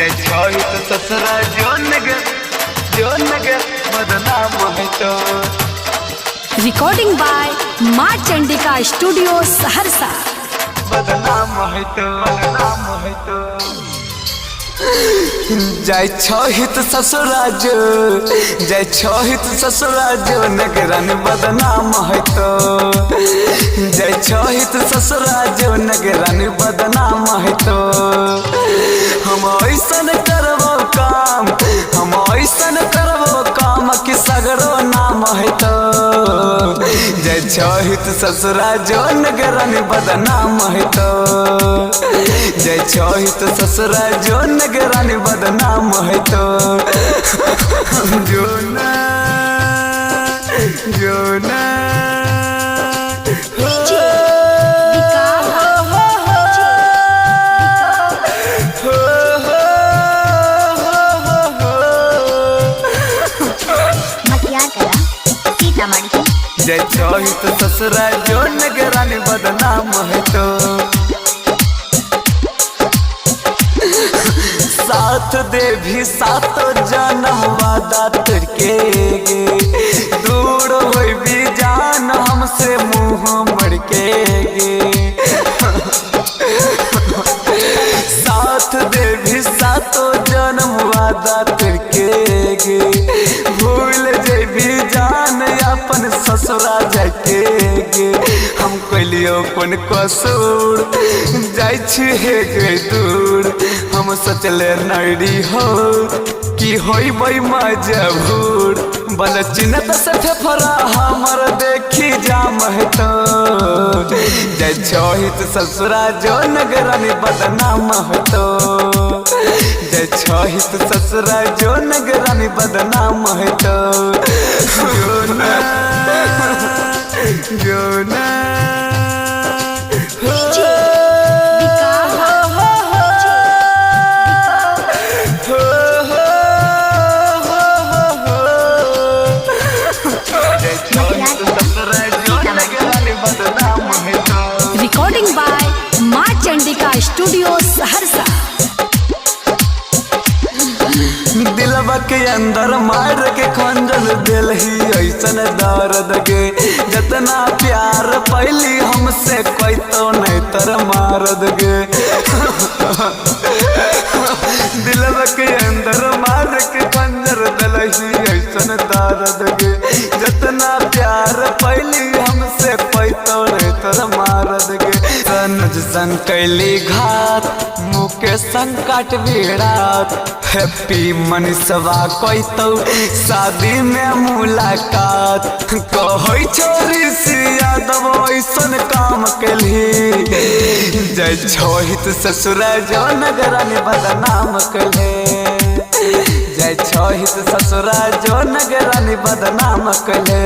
जय छोहित ससुरा जो नगर बदनाम है तो। रिकॉर्डिंग बाय माँ चंडिका स्टूडियो सहरसा। बदनाम है तो जय छोहित ससुराज जय छोहित ससुराज नगरन बदनाम है तो। जय छोहित ससुराज नगरन बदनाम है तो। हम ऐसन करबो काम कि सगरो नाम है तो। जय छोहित ससुराज नगरन बदनाम है तो। जय छोहित ससुराज नगरन बदनाम है तो। जो ना जय छोहित ससुराज नगरन बदनाम है तो। साथ दे भी सातो जन्म वादा तुरके गे। दूर हो भी जान हमसे मुँह मड़के गे। साथ दे भी सातो जन्म वादा तुरके गे। भूल जे भी जान अपन ससुरा जाके गे। हम कलियो कोन कसूर जाय छी दूर। हम सोचले नड़ी हो कि होई मजबूर। बल चिन्हत से फेफरा हमर देखी जाम है तो। जय छोहित ससुरा जो नगरन बदनाम है तो। जय छोहित ससुरा जो नगरन बदनाम है तो। जो ना रिकॉर्डिंग बाय माँ चंडिका स्टूडियो सहरसा। दिलवा के अंदर मार के खंजर दिल ही ऐसन दर्द गे। जितना प्यार पहली हमसे कोई तो नहीं तर मारद गे। दिलवा के अंदर मार के खंजर दिल ही ऐसन दर्द गे। जितना प्यार पहली हमसे कोई तो नहीं तर मारद गे। सनज सन कैली घात मुके संकट बिड़ात। हैप्पी मनीषवा कोई तो शादी में मुलाकात। कहो छोरी सी यादव ऐसन काम कली। जय छोहित ससुरा जो नगरन बदनाम कले। जय छोहित ससुरा जो नगरन बदनाम कले।